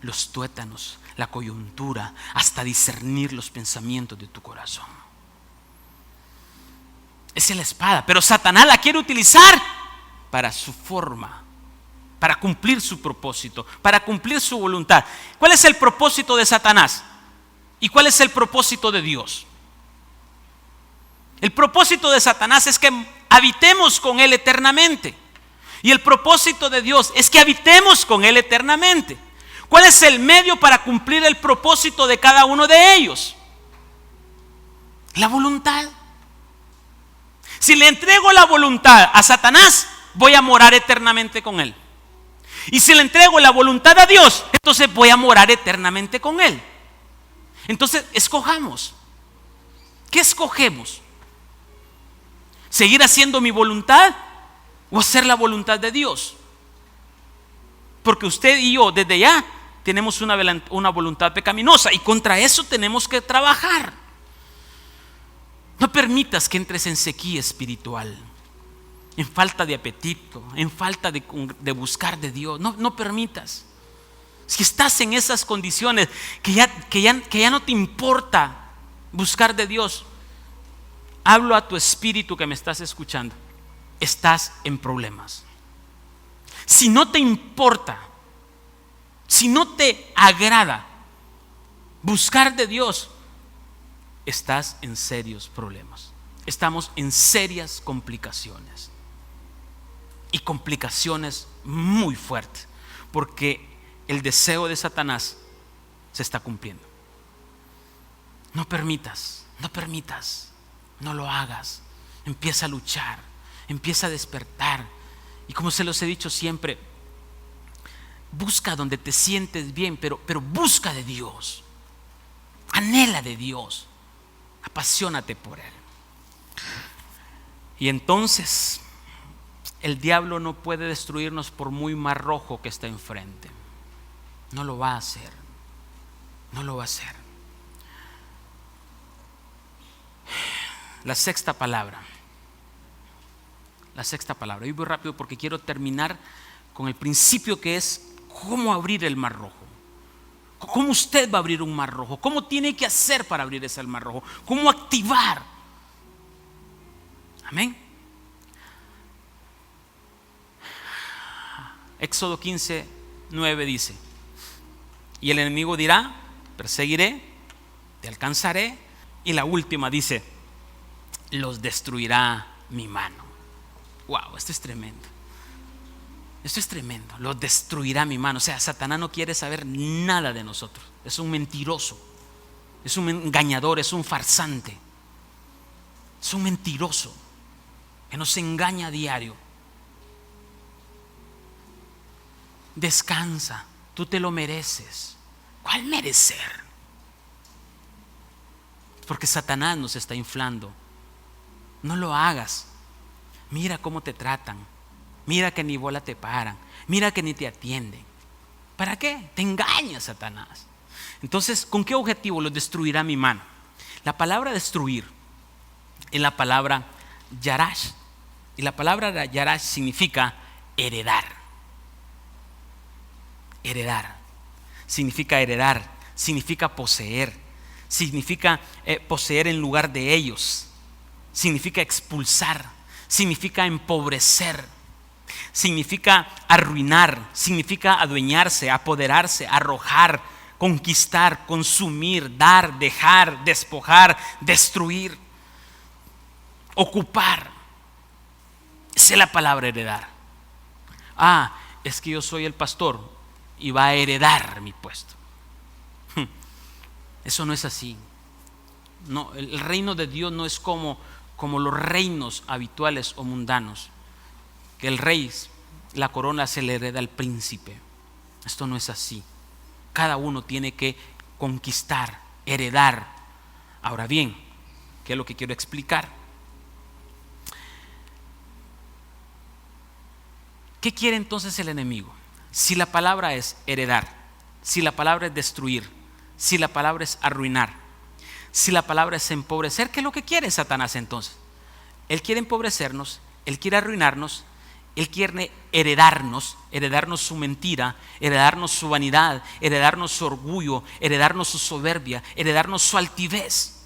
Speaker 2: los tuétanos, la coyuntura, hasta discernir los pensamientos de tu corazón. Esa es la espada, pero Satanás la quiere utilizar para su forma, para cumplir su propósito, para cumplir su voluntad. ¿Cuál es el propósito de Satanás? ¿Y cuál es el propósito de Dios? El propósito de Satanás es que habitemos con él eternamente. Y el propósito de Dios es que habitemos con Él eternamente. ¿Cuál es el medio para cumplir el propósito de cada uno de ellos? La voluntad. Si le entrego la voluntad a Satanás, voy a morar eternamente con él. Y si le entrego la voluntad a Dios, entonces voy a morar eternamente con él. Entonces, escojamos. ¿Qué escogemos? ¿Seguir haciendo mi voluntad o hacer la voluntad de Dios? Porque usted y yo desde ya tenemos una voluntad pecaminosa y contra eso tenemos que trabajar. No permitas que entres en sequía espiritual, en falta de apetito, en falta de buscar de Dios. No permitas. Si estás en esas condiciones que ya no te importa buscar de Dios, hablo a tu espíritu que me estás escuchando. Estás en problemas. Si no te importa, si no te agrada buscar de Dios, estás en serios problemas. Estamos en serias complicaciones. Y complicaciones muy fuertes. Porque el deseo de Satanás se está cumpliendo. No permitas, no lo hagas. Empieza a luchar, empieza a despertar. Y como se los he dicho siempre, busca donde te sientes bien, pero busca de Dios. Anhela de Dios. Apasionate por Él. Y entonces el diablo no puede destruirnos por muy mar rojo que está enfrente. No lo va a hacer. No lo va a hacer. La sexta palabra. Y voy rápido porque quiero terminar con el principio que es cómo abrir el mar rojo. ¿Cómo usted va a abrir un mar rojo? ¿Cómo tiene que hacer para abrir ese mar rojo? ¿Cómo activar? Amén. Éxodo 15:9 dice: y el enemigo dirá: perseguiré, te alcanzaré. Y la última dice: los destruirá mi mano. Wow, esto es tremendo. Esto es tremendo. Los destruirá mi mano. O sea, Satanás no quiere saber nada de nosotros. Es un mentiroso, es un engañador, es un farsante, es un mentiroso que nos engaña a diario. Descansa, tú te lo mereces. ¿Cuál merecer? Porque Satanás nos está inflando. No lo hagas. Mira cómo te tratan. Mira que ni bola te paran. Mira que ni te atienden. ¿Para qué? Te engaña Satanás. Entonces, ¿con qué objetivo los destruirá mi mano? La palabra destruir es la palabra yarash. Y la palabra yarash significa heredar. Heredar. Significa heredar. Significa poseer. Significa poseer en lugar de ellos. Significa expulsar. Significa empobrecer. Significa arruinar. Significa adueñarse, apoderarse, arrojar, conquistar, consumir, dar, dejar, despojar, destruir, ocupar. Esa es la palabra heredar. Es que yo soy el pastor y va a heredar mi puesto. Eso no es así. No, el reino de Dios no es como los reinos habituales o mundanos, que el rey, la corona se le hereda al príncipe. Esto no es así. Cada uno tiene que conquistar, heredar. Ahora bien, ¿qué es lo que quiero explicar? ¿Qué quiere entonces el enemigo? Si la palabra es heredar, si la palabra es destruir, si la palabra es arruinar, si la palabra es empobrecer, ¿qué es lo que quiere Satanás entonces? Él quiere empobrecernos, él quiere arruinarnos, él quiere heredarnos su mentira, heredarnos su vanidad, heredarnos su orgullo, heredarnos su soberbia, heredarnos su altivez.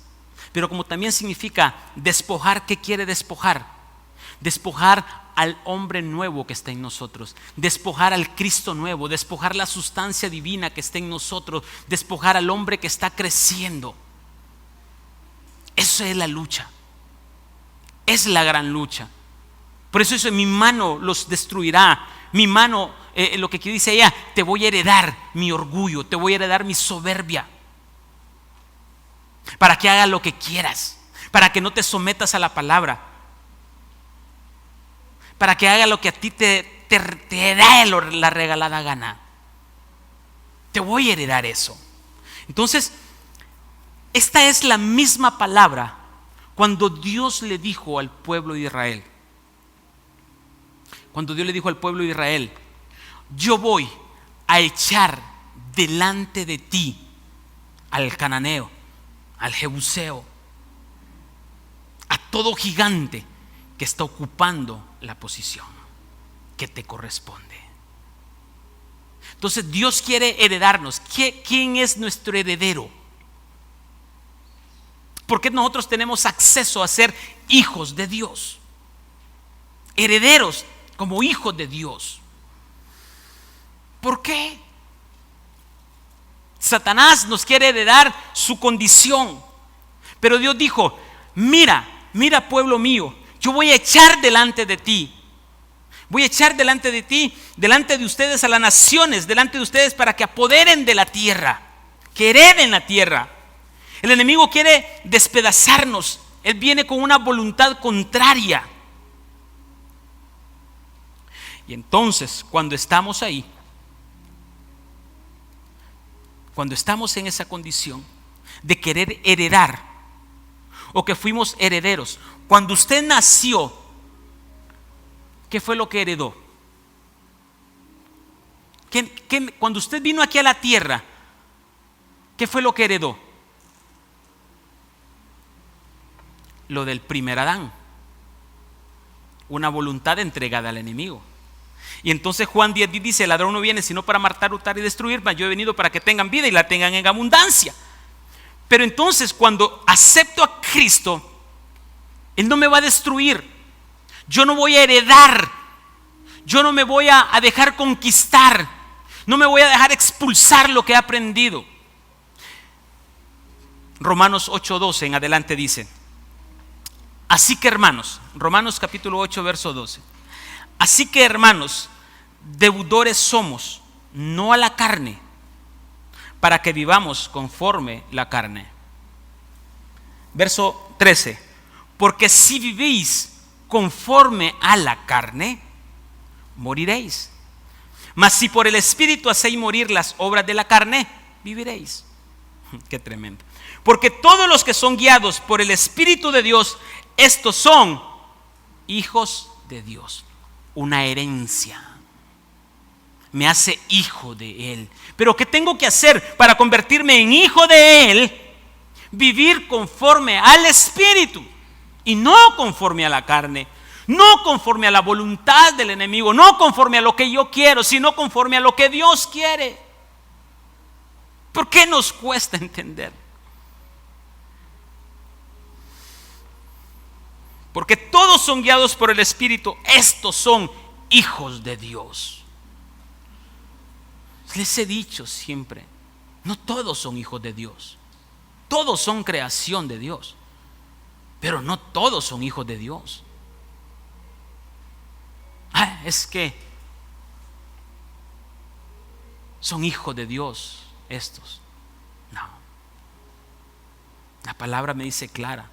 Speaker 2: Pero como también significa despojar, ¿qué quiere despojar? Despojar al hombre nuevo que está en nosotros, despojar al Cristo nuevo, despojar la sustancia divina que está en nosotros, despojar al hombre que está creciendo. Eso es la lucha, es la gran lucha. Por eso dice, mi mano los destruirá. Mi mano, lo que dice ella, te voy a heredar mi orgullo, te voy a heredar mi soberbia. Para que hagas lo que quieras, para que no te sometas a la palabra, para que haga lo que a ti te da la regalada gana. Te voy a heredar eso. Entonces, esta es la misma palabra cuando Dios le dijo al pueblo de Israel. Cuando Dios le dijo al pueblo de Israel, yo voy a echar delante de ti al cananeo, al jebuseo, a todo gigante que está ocupando la posición que te corresponde. Entonces Dios quiere heredarnos. ¿Quién es nuestro heredero? Porque nosotros tenemos acceso a ser hijos de Dios, herederos como hijos de Dios. ¿Por qué? Satanás nos quiere heredar su condición, pero Dios dijo, mira pueblo mío, yo voy a echar delante de ti, voy a echar delante de ti, delante de ustedes a las naciones, delante de ustedes para que apoderen de la tierra, que hereden la tierra. El enemigo quiere despedazarnos, él viene con una voluntad contraria. Y entonces, cuando estamos ahí, cuando estamos en esa condición de querer heredar, o que fuimos herederos, cuando usted nació, ¿qué fue lo que heredó? Cuando usted vino aquí a la tierra, ¿qué fue lo que heredó? Lo del primer Adán, una voluntad entregada al enemigo. Y entonces Juan 10 dice, el ladrón no viene sino para matar, hurtar y destruir, mas yo he venido para que tengan vida y la tengan en abundancia. Pero entonces cuando acepto a Cristo, Él no me va a destruir, yo no voy a heredar, yo no me voy a dejar conquistar, no me voy a dejar expulsar lo que he aprendido. Romanos 8:12 en adelante dice, así que hermanos, Romanos capítulo 8 verso 12, así que hermanos, deudores somos, no a la carne, para que vivamos conforme la carne. Verso 13, porque si vivís conforme a la carne, moriréis. Mas si por el Espíritu hacéis morir las obras de la carne, viviréis. Qué tremendo. Porque todos los que son guiados por el Espíritu de Dios, estos son hijos de Dios. Una herencia. Me hace hijo de Él. Pero ¿qué tengo que hacer para convertirme en hijo de Él? Vivir conforme al Espíritu y no conforme a la carne, no conforme a la voluntad del enemigo, no conforme a lo que yo quiero, sino conforme a lo que Dios quiere. ¿Por qué nos cuesta entender? Porque todos son guiados por el Espíritu, estos son hijos de Dios. Les he dicho siempre, no todos son hijos de Dios, todos son creación de Dios, pero no todos son hijos de Dios. Es que son hijos de Dios estos. No, la palabra me dice clara,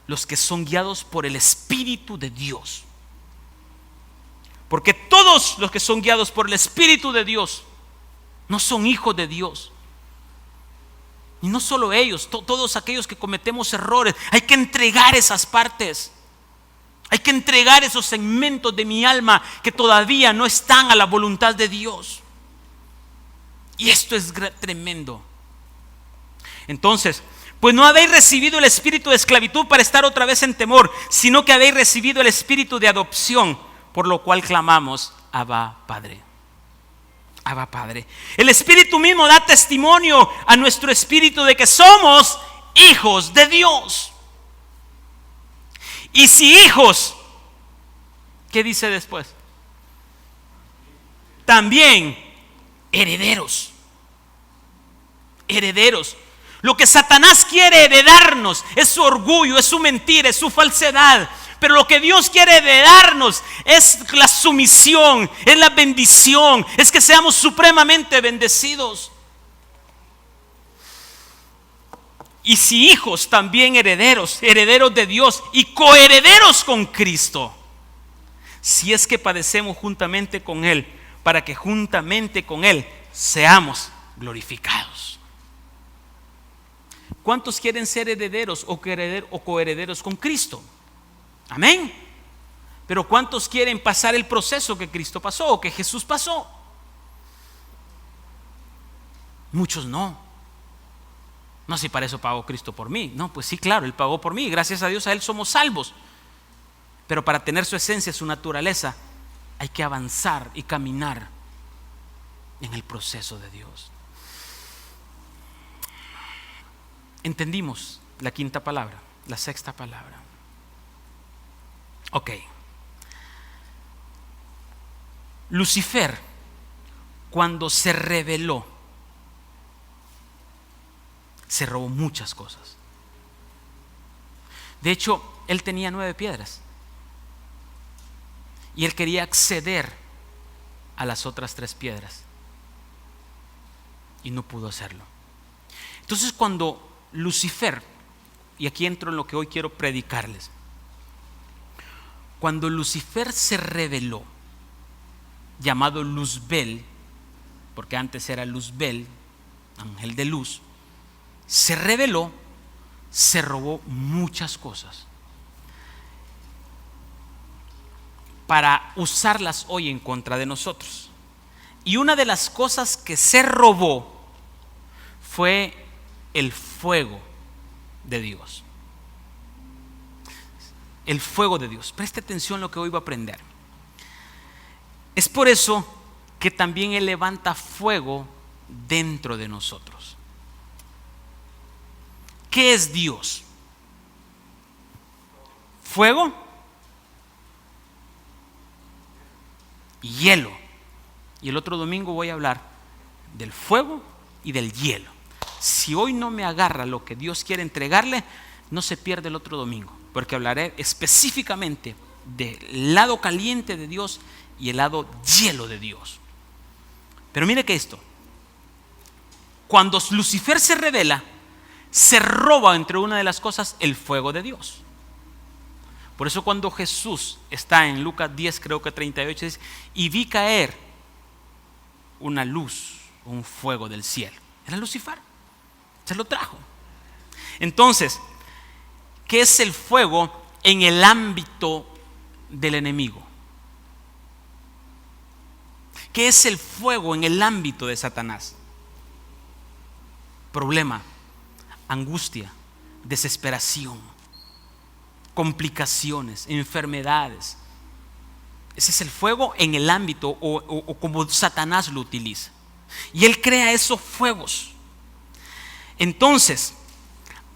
Speaker 2: los que son guiados por el Espíritu de Dios. Porque todos los que son guiados por el Espíritu de Dios no son hijos de Dios. Y no solo ellos, todos aquellos que cometemos errores, hay que entregar esas partes. Hay que entregar esos segmentos de mi alma que todavía no están a la voluntad de Dios. Y esto es tremendo. Entonces, pues no habéis recibido el espíritu de esclavitud para estar otra vez en temor, sino que habéis recibido el espíritu de adopción, por lo cual clamamos, Abba, Padre. Abba, Padre. El Espíritu mismo da testimonio a nuestro espíritu de que somos hijos de Dios. Y si hijos, ¿qué dice después? También herederos. Herederos. Lo que Satanás quiere heredarnos es su orgullo, es su mentira, es su falsedad. pero lo que Dios quiere de darnos es la sumisión, es la bendición, es que seamos supremamente bendecidos. Y si hijos, también herederos, herederos de Dios y coherederos con Cristo, si es que padecemos juntamente con Él, para que juntamente con Él seamos glorificados. ¿Cuántos quieren ser herederos o coherederos con Cristo? Amén. Pero ¿cuántos quieren pasar el proceso que Cristo pasó o que Jesús pasó? Muchos no. No, si para eso pagó Cristo por mí. No, pues sí, claro, Él pagó por mí. Gracias a Dios a Él somos salvos. Pero para tener su esencia, su naturaleza, hay que avanzar y caminar en el proceso de Dios. Entendimos la quinta palabra, la sexta palabra. Ok. Lucifer, cuando se rebeló, se robó muchas cosas. De hecho, él tenía 9 piedras y él quería acceder a las otras 3 piedras y no pudo hacerlo. Entonces, cuando Lucifer, y aquí entro en lo que hoy quiero predicarles, cuando Lucifer se rebeló, llamado Luzbel, porque antes era Luzbel, ángel de luz, se rebeló, se robó muchas cosas para usarlas hoy en contra de nosotros. Y una de las cosas que se robó fue el fuego de Dios. El fuego de Dios. Preste atención a lo que hoy va a aprender. Es por eso que también Él levanta fuego dentro de nosotros. ¿Qué es Dios? Fuego y hielo. Y el otro domingo voy a hablar del fuego y del hielo. Si hoy no me agarra lo que Dios quiere entregarle, no se pierde el otro domingo, porque hablaré específicamente del lado caliente de Dios y el lado hielo de Dios. Pero mire que esto, cuando Lucifer se rebela, se roba entre una de las cosas el fuego de Dios. Por eso cuando Jesús está en Lucas 10, creo que 38, dice: y vi caer una luz, un fuego del cielo. Era Lucifer, se lo trajo. Entonces, ¿qué es el fuego en el ámbito del enemigo? ¿Qué es el fuego en el ámbito de Satanás? Problema, angustia, desesperación, complicaciones, enfermedades. Ese es el fuego en el ámbito o como Satanás lo utiliza. Y él crea esos fuegos. Entonces,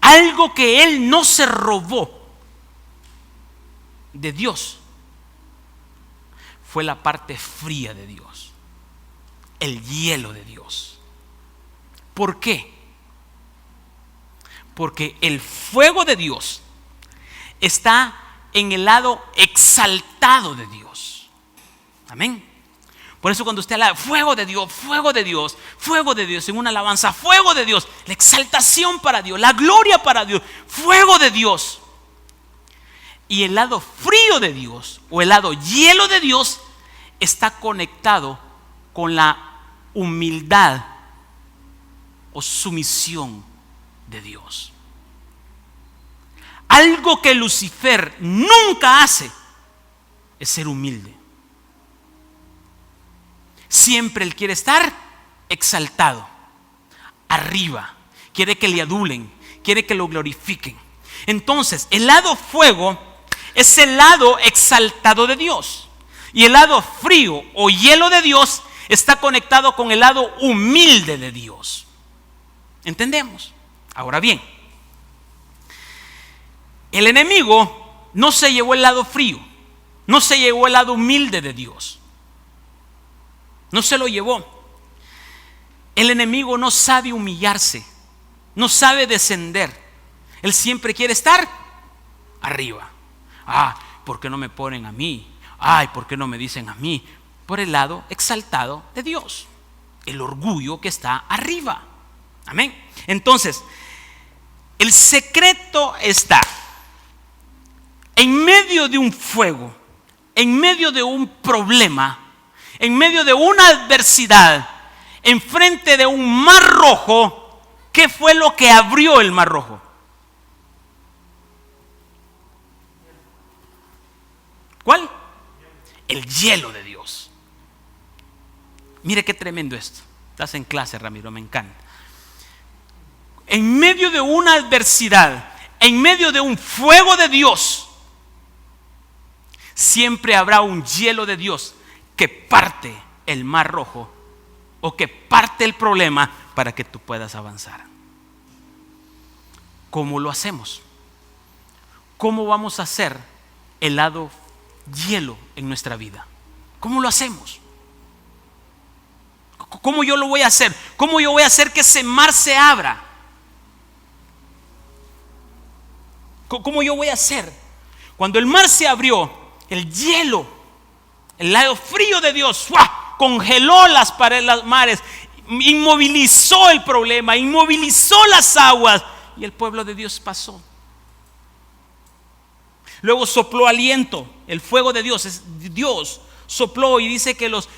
Speaker 2: algo que él no se robó de Dios fue la parte fría de Dios, el hielo de Dios. ¿Por qué? Porque el fuego de Dios está en el lado exaltado de Dios. Amén. Por eso cuando usted habla fuego de Dios, fuego de Dios, fuego de Dios, en una alabanza, fuego de Dios, la exaltación para Dios, la gloria para Dios, fuego de Dios. Y el lado frío de Dios o el lado hielo de Dios está conectado con la humildad o sumisión de Dios. Algo que Lucifer nunca hace es ser humilde. Siempre él quiere estar exaltado, arriba, quiere que le adulen, quiere que lo glorifiquen. Entonces, el lado fuego es el lado exaltado de Dios, y el lado frío o hielo de Dios está conectado con el lado humilde de Dios. ¿Entendemos? Ahora bien, el enemigo no se llevó el lado frío, no se llevó el lado humilde de Dios. No se lo llevó. El enemigo no sabe humillarse, no sabe descender. Él siempre quiere estar arriba. ¿por qué no me ponen a mí? Ay, ¿por qué no me dicen a mí? Por el lado exaltado de Dios, el orgullo que está arriba. Amén. Entonces, el secreto está en medio de un fuego, en medio de un problema, en medio de una adversidad, enfrente de un mar rojo. ¿Qué fue lo que abrió el mar rojo? ¿Cuál? El hielo de Dios. Mire qué tremendo esto. Estás en clase, Ramiro, me encanta. En medio de una adversidad, en medio de un fuego de Dios, siempre habrá un hielo de Dios que parte el mar rojo o que parte el problema para que tú puedas avanzar. ¿Cómo lo hacemos? ¿Cómo vamos a hacer helado hielo en nuestra vida? ¿Cómo lo hacemos? ¿Cómo yo lo voy a hacer? ¿Cómo yo voy a hacer que ese mar se abra? ¿Cómo yo voy a hacer? Cuando el mar se abrió, el hielo, el lado frío de Dios, ¡fua!, congeló las paredes, los mares, inmovilizó el problema, inmovilizó las aguas, y el pueblo de Dios pasó. Luego sopló aliento, el fuego de Dios, Dios sopló, y dice que los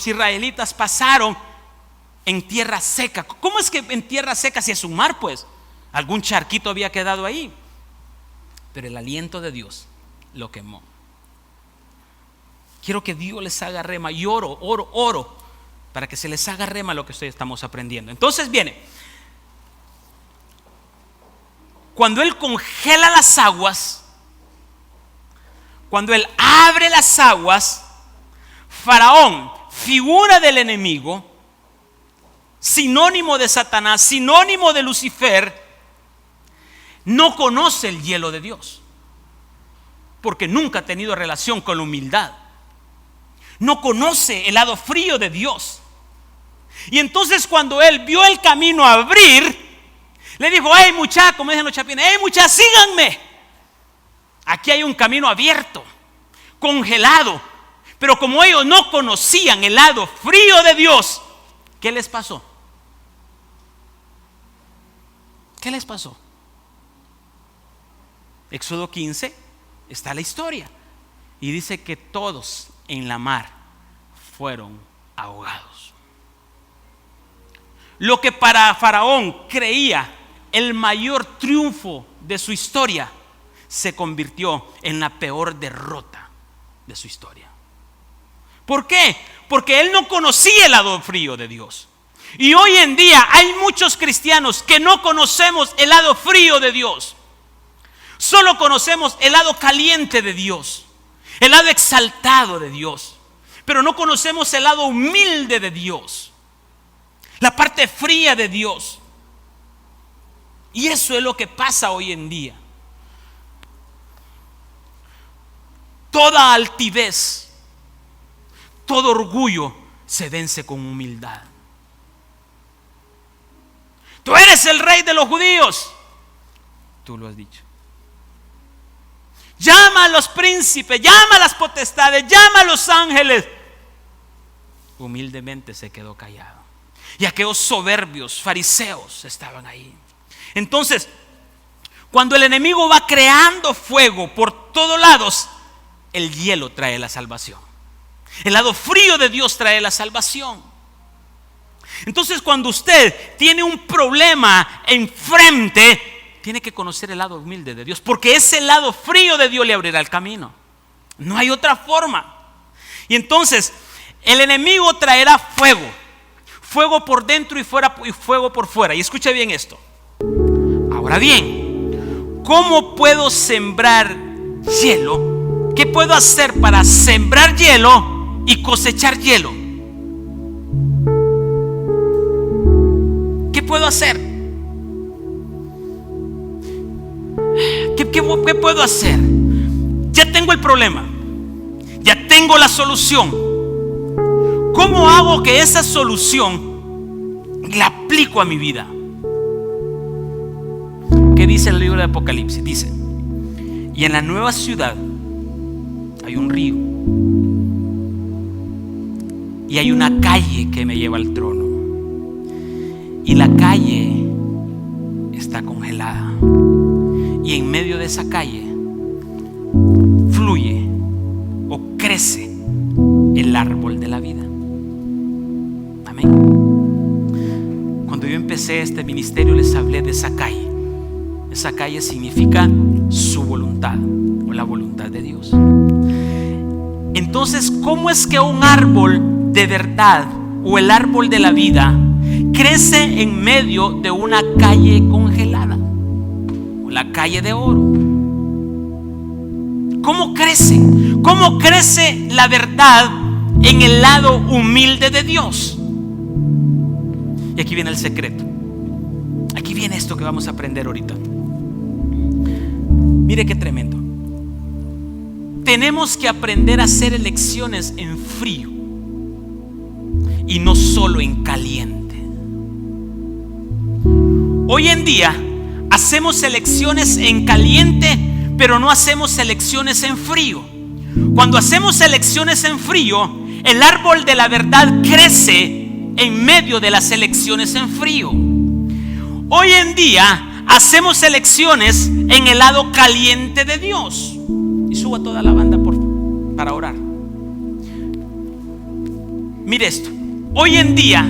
Speaker 2: israelitas pasaron en tierra seca. ¿Cómo es que en tierra seca si es un mar, pues? Algún charquito había quedado ahí, pero el aliento de Dios lo quemó. Quiero que Dios les haga rema, y oro para que se les haga rema lo que ustedes estamos aprendiendo. Entonces viene, cuando Él congela las aguas, cuando Él abre las aguas, Faraón, figura del enemigo, sinónimo de Satanás, sinónimo de Lucifer, no conoce el hielo de Dios, porque nunca ha tenido relación con la humildad. No conoce el lado frío de Dios. Y entonces cuando él vio el camino abrir, le dijo: hey muchachos, como dicen los chapines, hey muchachos, síganme. Aquí hay un camino abierto, congelado. Pero como ellos no conocían el lado frío de Dios, ¿qué les pasó? ¿Qué les pasó? Éxodo 15 está la historia, y dice que todos en la mar fueron ahogados. Lo que para Faraón creía el mayor triunfo de su historia se convirtió en la peor derrota de su historia. ¿Por qué? Porque él no conocía el lado frío de Dios. Y hoy en día hay muchos cristianos que no conocemos el lado frío de Dios. Solo conocemos el lado caliente de Dios, el lado exaltado de Dios, pero no conocemos el lado humilde de Dios, la parte fría de Dios. Y eso es lo que pasa hoy en día. Toda altivez, todo orgullo se vence con humildad. Tú eres el rey de los judíos, tú lo has dicho. Llama a los príncipes, llama a las potestades, llama a los ángeles. Humildemente se quedó callado. Y aquellos soberbios fariseos estaban ahí. Entonces, cuando el enemigo va creando fuego por todos lados, el hielo trae la salvación. El lado frío de Dios trae la salvación. Entonces, cuando usted tiene un problema enfrente, tiene que conocer el lado humilde de Dios, porque ese lado frío de Dios le abrirá el camino. No hay otra forma. Y entonces el enemigo traerá fuego, fuego por dentro y fuego por fuera. Y escuche bien esto. Ahora bien, ¿cómo puedo sembrar hielo? ¿Qué puedo hacer para sembrar hielo y cosechar hielo? ¿Qué puedo hacer? ¿Qué puedo hacer? Ya tengo el problema, ya tengo la solución. ¿Cómo hago que esa solución la aplico a mi vida? ¿Qué dice el libro de Apocalipsis? Dice: Y en la nueva ciudad hay un río. Y hay una calle que me lleva al trono. Y la calle está congelada. Y en medio de esa calle fluye o crece el árbol de la vida. Amén. Cuando yo empecé este ministerio les hablé de esa calle. Esa calle significa su voluntad o la voluntad de Dios. Entonces, ¿cómo es que un árbol de verdad o el árbol de la vida crece en medio de una calle congelada o la calle de oro? ¿Cómo crece? ¿Cómo crece la verdad en el lado humilde de Dios? Y aquí viene el secreto. Aquí viene esto que vamos a aprender ahorita. Mire qué tremendo. Tenemos que aprender a hacer elecciones en frío y no solo en caliente. Hoy en día hacemos elecciones en caliente, pero no hacemos elecciones en frío. Cuando hacemos elecciones en frío, el árbol de la verdad crece en medio de las elecciones en frío. Hoy en día hacemos elecciones en el lado caliente de Dios. Y subo a toda la banda para orar. Mire esto. Hoy en día,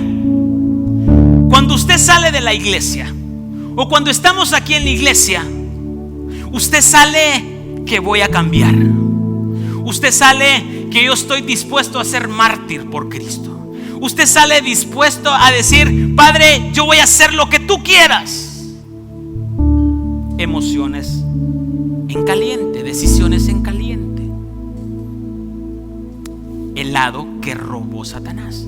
Speaker 2: cuando usted sale de la iglesia o cuando estamos aquí en la iglesia, usted sale que voy a cambiar. Usted sale que yo estoy dispuesto a ser mártir por Cristo. Usted sale dispuesto a decir: Padre, yo voy a hacer lo que tú quieras. Emociones en caliente, decisiones en caliente. El lado que robó Satanás.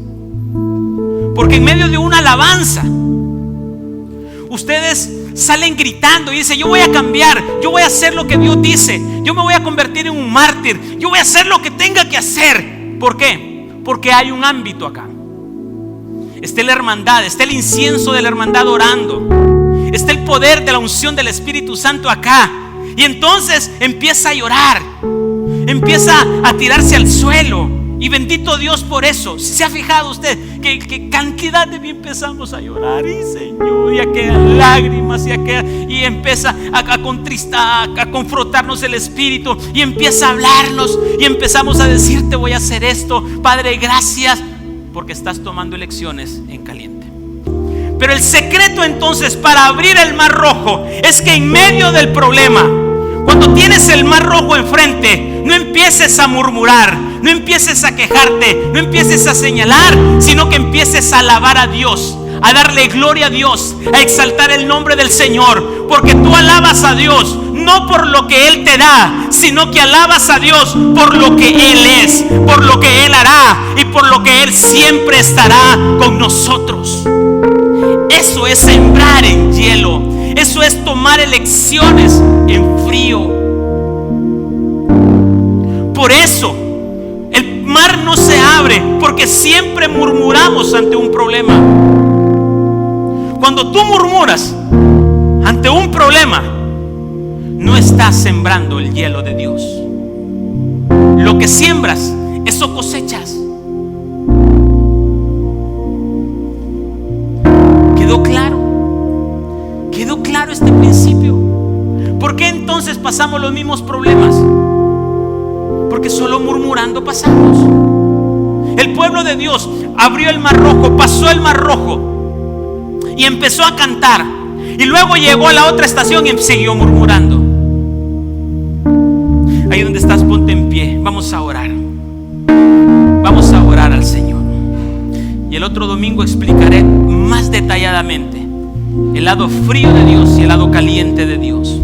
Speaker 2: Porque en medio de una alabanza, ustedes salen gritando y dicen: yo voy a cambiar, yo voy a hacer lo que Dios dice, yo me voy a convertir en un mártir, yo voy a hacer lo que tenga que hacer. ¿Por qué? Porque hay un ámbito acá. Está la hermandad, está el incienso de la hermandad orando, está el poder de la unción del Espíritu Santo acá. Y entonces empieza a llorar, empieza a tirarse al suelo. Y bendito Dios por eso. Si se ha fijado usted que cantidad de bien empezamos a llorar, y Señor, y a quedar lágrimas, y empieza a contristar, a confrontarnos el Espíritu, y empieza a hablarnos, y empezamos a decir: te voy a hacer esto, Padre, gracias, porque estás tomando elecciones en caliente. Pero el secreto entonces para abrir el mar rojo es que en medio del problema, cuando tienes el mar rojo enfrente, no empieces a murmurar, no empieces a quejarte, no empieces a señalar, sino que empieces a alabar a Dios, a darle gloria a Dios, a exaltar el nombre del Señor. Porque tú alabas a Dios no por lo que Él te da, sino que alabas a Dios por lo que Él es, por lo que Él hará y por lo que Él siempre estará con nosotros. Eso es sembrar en hielo. Eso es tomar elecciones en frío. Por eso el mar no se abre, porque siempre murmuramos ante un problema. Cuando tú murmuras ante un problema, no estás sembrando el hielo de Dios. Lo que siembras, eso cosechas. ¿Quedó claro? ¿Quedó claro este principio? ¿Por qué entonces pasamos los mismos problemas? Porque solo murmurando pasamos. El pueblo de Dios abrió el mar rojo, pasó el mar rojo y empezó a cantar. Y luego llegó a la otra estación y siguió murmurando. Ahí donde estás, ponte en pie. Vamos a orar. Vamos a orar al Señor. Y el otro domingo explicaré más detalladamente el lado frío de Dios y el lado caliente de Dios.